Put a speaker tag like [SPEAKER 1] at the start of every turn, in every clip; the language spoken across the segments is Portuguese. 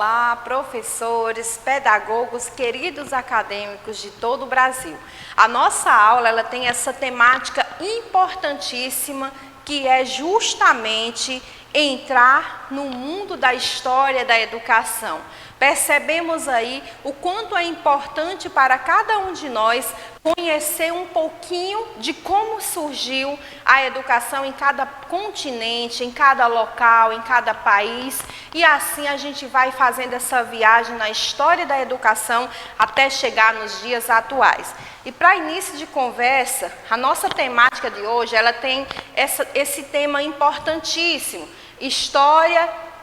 [SPEAKER 1] Olá, professores, pedagogos, queridos acadêmicos de todo o Brasil. A nossa aula ela tem essa temática importantíssima que é justamente entrar no mundo da história da educação. Percebemos aí o quanto é importante para cada um de nós conhecer um pouquinho de como surgiu a educação em cada continente, em cada local, em cada país. E assim a gente vai fazendo essa viagem na história da educação até chegar nos dias atuais. E para início de conversa, a nossa temática de hoje, ela tem esse tema importantíssimo,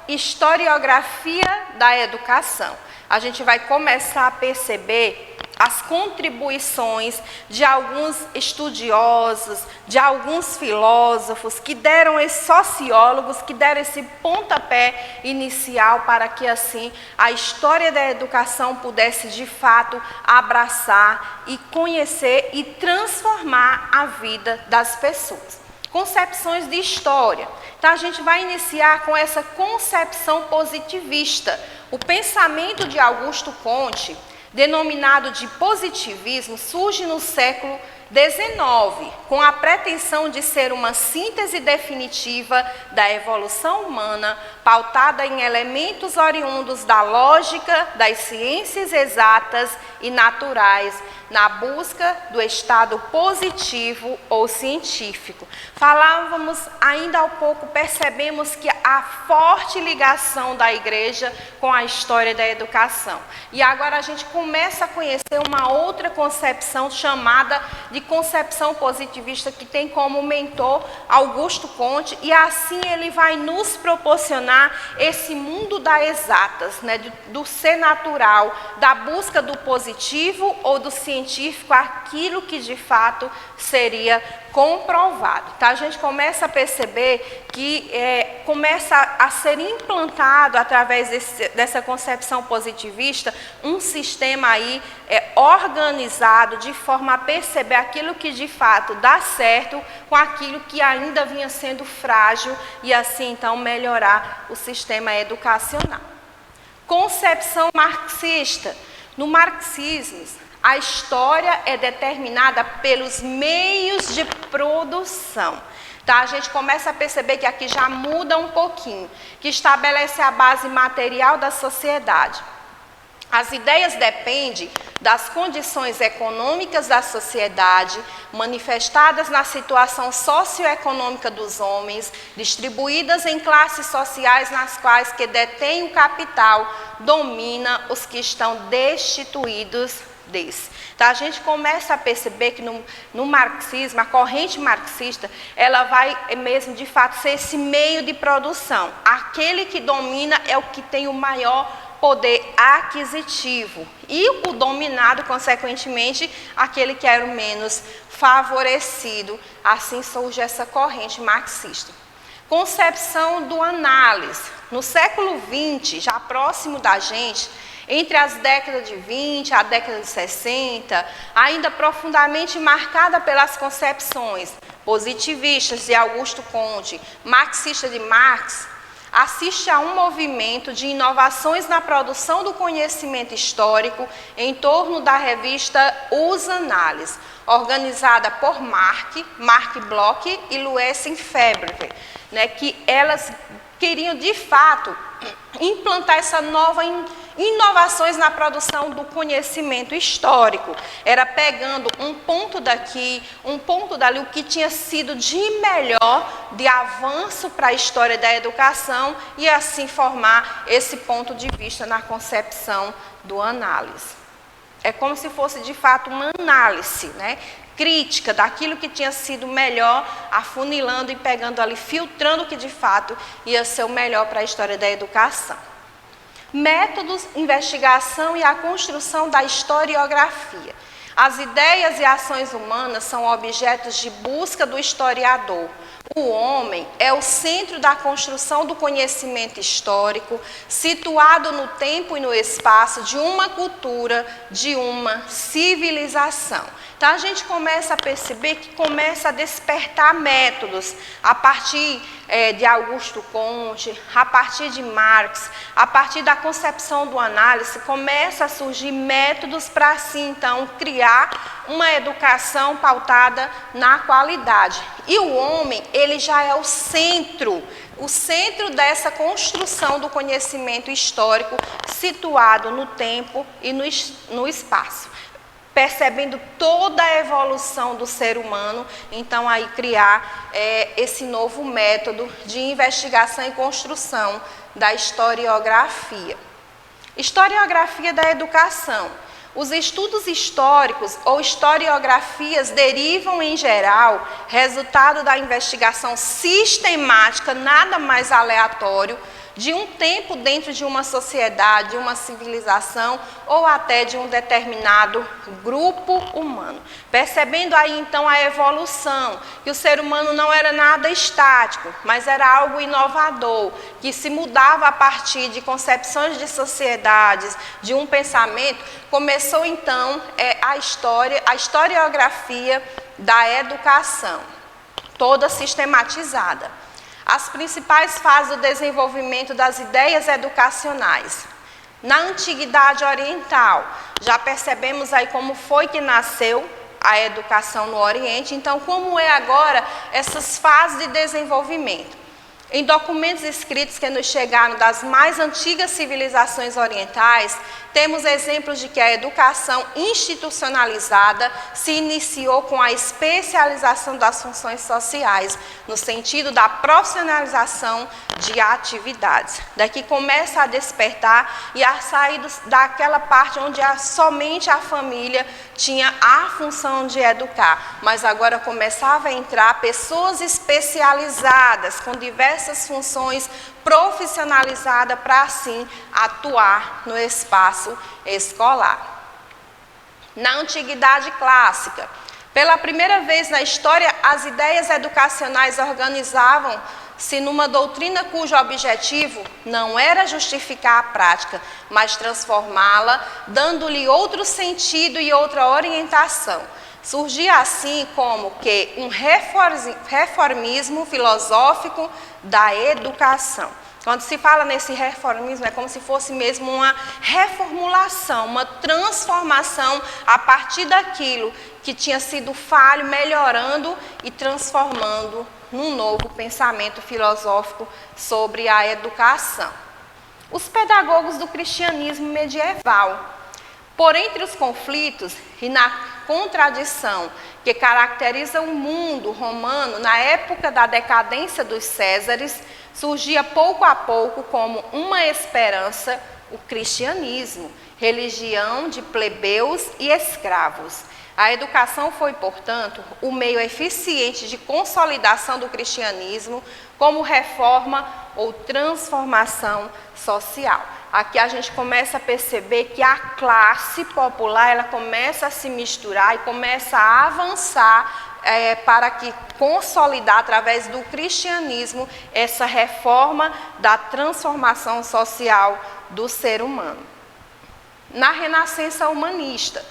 [SPEAKER 1] historiografia da educação. A gente vai começar a perceber as contribuições de alguns estudiosos, de alguns filósofos, sociólogos, que deram esse pontapé inicial para que assim a história da educação pudesse de fato abraçar e conhecer e transformar a vida das pessoas. Concepções de história. Então, a gente vai iniciar com essa concepção positivista. O pensamento de Augusto Comte, denominado de positivismo, surge no século XIX, com a pretensão de ser uma síntese definitiva da evolução humana, pautada em elementos oriundos da lógica, das ciências exatas e naturais, na busca do estado positivo ou científico. Falávamos ainda há pouco, percebemos que há forte ligação da igreja com a história da educação. E agora a gente começa a conhecer uma outra concepção chamada de concepção positivista, que tem como mentor Augusto Comte, e assim ele vai nos proporcionar esse mundo das exatas, né, do ser natural, da busca do positivo ou do científico, aquilo que de fato seria comprovado. Tá? A gente começa a perceber que começa a ser implantado através dessa concepção positivista um sistema aí organizado de forma a perceber aquilo que de fato dá certo com aquilo que ainda vinha sendo frágil e assim então melhorar o sistema educacional. Concepção marxista. No marxismo, a história é determinada pelos meios de produção. Tá? A gente começa a perceber que aqui já muda um pouquinho, que estabelece a base material da sociedade. As ideias dependem das condições econômicas da sociedade, manifestadas na situação socioeconômica dos homens, distribuídas em classes sociais nas quais que detém o capital, domina os que estão destituídos desse. Então, a gente começa a perceber que no marxismo, a corrente marxista, ela vai mesmo, de fato, ser esse meio de produção. Aquele que domina é o que tem o maior poder aquisitivo e o dominado, consequentemente, aquele que era o menos favorecido. Assim surge essa corrente marxista. Concepção do análise. No século XX, já próximo da gente, entre as décadas de 20 a década de 60, ainda profundamente marcada pelas concepções positivistas de Augusto Comte, marxista de Marx, assiste a um movimento de inovações na produção do conhecimento histórico em torno da revista Os Análises, organizada por Marc Bloch e Lucien Febvre, né, que elas queriam de fato implantar essa nova inovações na produção do conhecimento histórico. Era pegando um ponto daqui, um ponto dali, o que tinha sido de melhor, de avanço para a história da educação e assim formar esse ponto de vista na concepção do análise. É como se fosse de fato uma análise, né, crítica daquilo que tinha sido melhor, afunilando e pegando ali, filtrando o que de fato ia ser o melhor para a história da educação. Métodos, investigação e a construção da historiografia. As ideias e ações humanas são objetos de busca do historiador, O homem é o centro da construção do conhecimento histórico, situado no tempo e no espaço de uma cultura, de uma civilização. Então a gente começa a perceber que começa a despertar métodos a partir de Augusto Comte, a partir de Marx, a partir da concepção do análise, começa a surgir métodos para assim então criar uma educação pautada na qualidade. E o homem, ele já é o centro dessa construção do conhecimento histórico, situado no tempo e no espaço. Percebendo toda a evolução do ser humano, então aí criar esse novo método de investigação e construção da historiografia. Historiografia da educação. Os estudos históricos ou historiografias derivam, em geral, resultado da investigação sistemática, nada mais aleatório, de um tempo dentro de uma sociedade, de uma civilização ou até de um determinado grupo humano. Percebendo aí então a evolução, que o ser humano não era nada estático, mas era algo inovador, que se mudava a partir de concepções de sociedades, de um pensamento, começou então a historiografia da educação, toda sistematizada. As principais fases do desenvolvimento das ideias educacionais. Na Antiguidade Oriental, já percebemos aí como foi que nasceu a educação no Oriente, então como é agora essas fases de desenvolvimento. Em documentos escritos que nos chegaram das mais antigas civilizações orientais, temos exemplos de que a educação institucionalizada se iniciou com a especialização das funções sociais, no sentido da profissionalização de atividades. Daqui começa a despertar e a sair daquela parte onde somente a família tinha a função de educar, mas agora começava a entrar pessoas especializadas, com diversas funções profissionalizadas para assim atuar no espaço escolar. Na Antiguidade Clássica, pela primeira vez na história, as ideias educacionais organizavam-se numa doutrina cujo objetivo não era justificar a prática, mas transformá-la, dando-lhe outro sentido e outra orientação. Surgia assim como que um reformismo filosófico da educação. Quando se fala nesse reformismo, é como se fosse mesmo uma reformulação, uma transformação a partir daquilo que tinha sido falho, melhorando e transformando num novo pensamento filosófico sobre a educação. Os pedagogos do cristianismo medieval. Por entre os conflitos e na contradição que caracteriza o mundo romano na época da decadência dos Césares, surgia pouco a pouco como uma esperança o cristianismo, religião de plebeus e escravos. A educação foi, portanto, o meio eficiente de consolidação do cristianismo como reforma ou transformação social. Aqui a gente começa a perceber que a classe popular ela começa a se misturar e começa a avançar para que consolidar através do cristianismo essa reforma da transformação social do ser humano. Na Renascença humanista,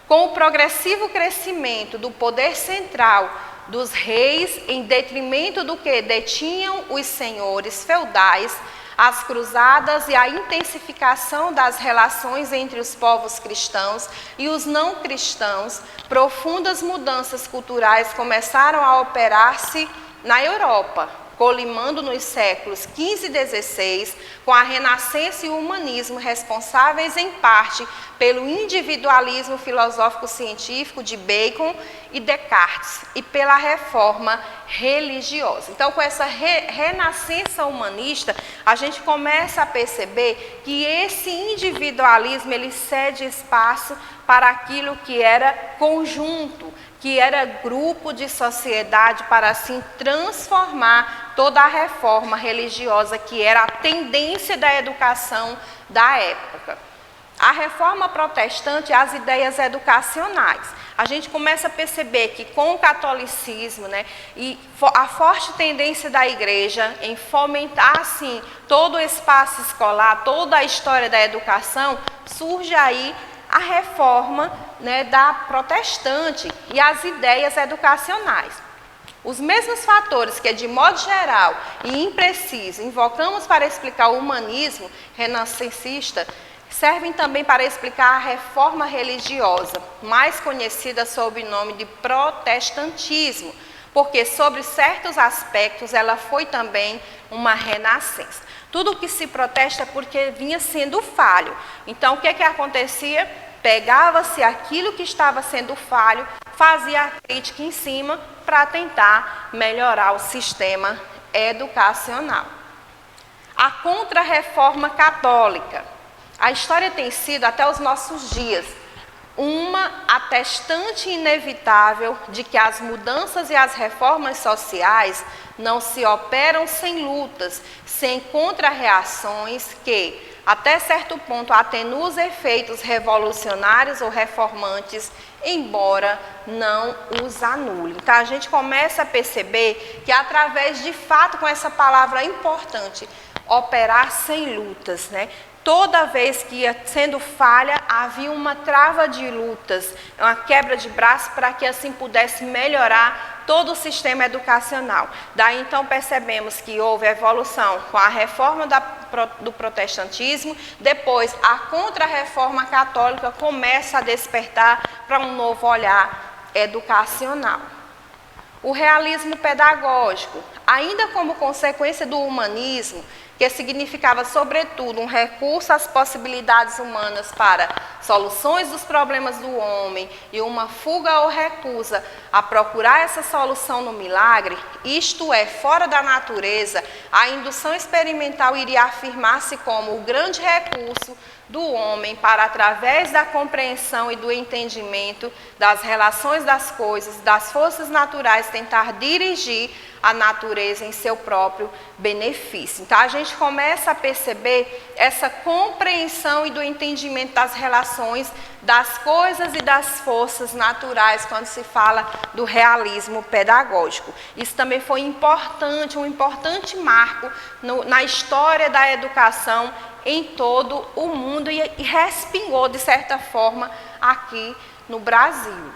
[SPEAKER 1] com o progressivo crescimento do poder central dos reis em detrimento do que detinham os senhores feudais, as cruzadas e a intensificação das relações entre os povos cristãos e os não cristãos, profundas mudanças culturais começaram a operar-se na Europa, colimando nos séculos XV e XVI, com a Renascença e o humanismo responsáveis em parte pelo individualismo filosófico-científico de Bacon e Descartes e pela reforma religiosa. Então, com essa renascença humanista, a gente começa a perceber que esse individualismo ele cede espaço para aquilo que era conjunto, que era grupo de sociedade, para assim transformar toda a reforma religiosa que era a tendência da educação da época. A reforma protestante e as ideias educacionais. A gente começa a perceber que com o catolicismo, né, e a forte tendência da igreja em fomentar, assim, todo o espaço escolar, toda a história da educação, surge aí a reforma, né, da protestante e as ideias educacionais. Os mesmos fatores que, de modo geral e impreciso, invocamos para explicar o humanismo renascentista, servem também para explicar a reforma religiosa, mais conhecida sob o nome de protestantismo, porque sobre certos aspectos ela foi também uma renascença. Tudo que se protesta é porque vinha sendo falho. Então, o que acontecia? Pegava-se aquilo que estava sendo falho, fazia a crítica em cima para tentar melhorar o sistema educacional. A Contra-Reforma Católica. A história tem sido, até os nossos dias, uma atestante inevitável de que as mudanças e as reformas sociais não se operam sem lutas, sem contra-reações que, até certo ponto, atenuam os efeitos revolucionários ou reformantes, embora não os anule. Então, a gente começa a perceber que, através de fato, com essa palavra importante, operar sem lutas, né? Toda vez que ia sendo falha, havia uma trava de lutas, uma quebra de braço para que assim pudesse melhorar todo o sistema educacional. Daí então percebemos que houve evolução com a reforma do protestantismo, depois a Contra-Reforma Católica começa a despertar para um novo olhar educacional. O realismo pedagógico, ainda como consequência do humanismo, que significava, sobretudo, um recurso às possibilidades humanas para soluções dos problemas do homem e uma fuga ou recusa a procurar essa solução no milagre, isto é, fora da natureza, a indução experimental iria afirmar-se como o grande recurso do homem para, através da compreensão e do entendimento das relações das coisas, das forças naturais, tentar dirigir a natureza em seu próprio benefício. Então, a gente começa a perceber essa compreensão e do entendimento das relações das coisas e das forças naturais quando se fala do realismo pedagógico. Isso também foi importante, um importante marco na história da educação em todo o mundo e respingou, de certa forma, aqui no Brasil.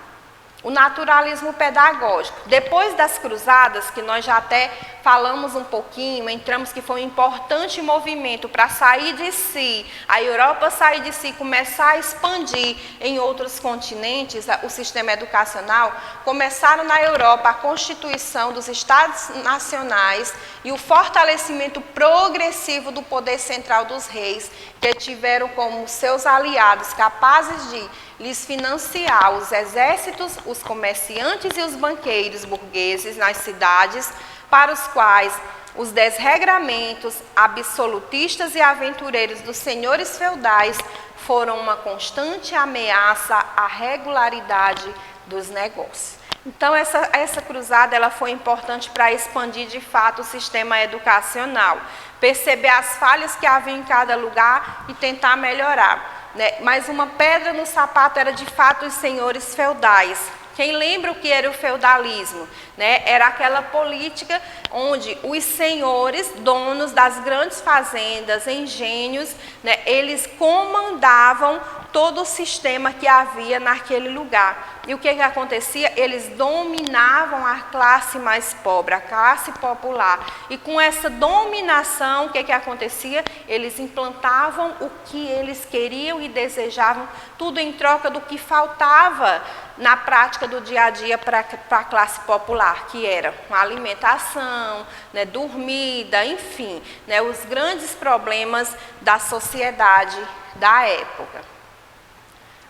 [SPEAKER 1] O naturalismo pedagógico. Depois das cruzadas, que nós já até falamos um pouquinho, entramos que foi um importante movimento para sair de si, a Europa sair de si, começar a expandir em outros continentes o sistema educacional, começaram na Europa a constituição dos Estados nacionais e o fortalecimento progressivo do poder central dos reis, que tiveram como seus aliados capazes de lhes financiar os exércitos, os comerciantes e os banqueiros burgueses nas cidades, para os quais os desregramentos absolutistas e aventureiros dos senhores feudais foram uma constante ameaça à regularidade dos negócios. Então, essa cruzada ela foi importante para expandir, de fato, o sistema educacional, perceber as falhas que havia em cada lugar e tentar melhorar. Mas uma pedra no sapato era, de fato, os senhores feudais. Quem lembra o que era o feudalismo? Era aquela política onde os senhores, donos das grandes fazendas, engenhos, eles comandavam todo o sistema que havia naquele lugar. E o que acontecia? Eles dominavam a classe mais pobre, a classe popular. E com essa dominação, o que acontecia? Eles implantavam o que eles queriam e desejavam, tudo em troca do que faltava na prática do dia a dia para a classe popular, que era uma alimentação, dormida, enfim, os grandes problemas da sociedade da época.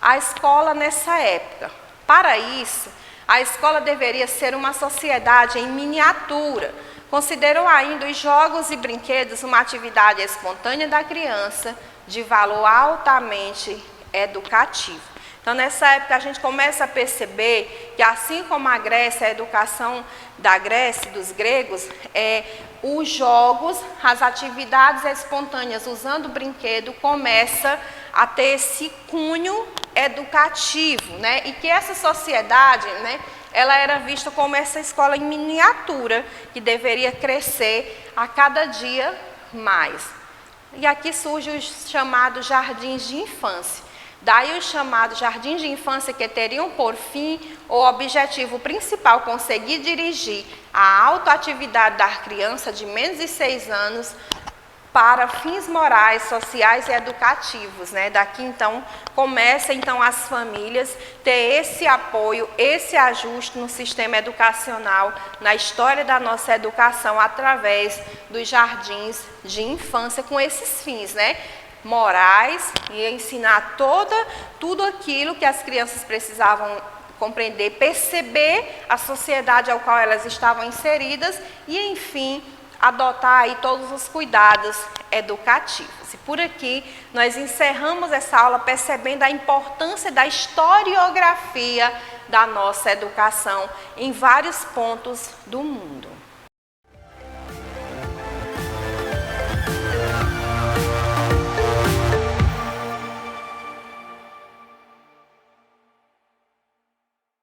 [SPEAKER 1] A escola nessa época. Para isso, a escola deveria ser uma sociedade em miniatura. Considerou ainda os jogos e brinquedos uma atividade espontânea da criança, de valor altamente educativo. Então, nessa época, a gente começa a perceber que, assim como a Grécia, a educação da Grécia, dos gregos, os jogos, as atividades espontâneas usando o brinquedo, começa a ter esse cunho educativo, né? E que essa sociedade, né, ela era vista como essa escola em miniatura, que deveria crescer a cada dia mais. E aqui surge os chamados jardins de infância. Daí o chamado jardim de infância, que teriam por fim o objetivo principal conseguir dirigir a autoatividade da criança de menos de 6 anos para fins morais, sociais e educativos, né? Daqui então começa então as famílias ter esse apoio, esse ajuste no sistema educacional, na história da nossa educação através dos jardins de infância com esses fins, né? Morais e ensinar tudo aquilo que as crianças precisavam compreender, perceber a sociedade ao qual elas estavam inseridas e, enfim, adotar aí todos os cuidados educativos. E por aqui nós encerramos essa aula percebendo a importância da historiografia da nossa educação em vários pontos do mundo.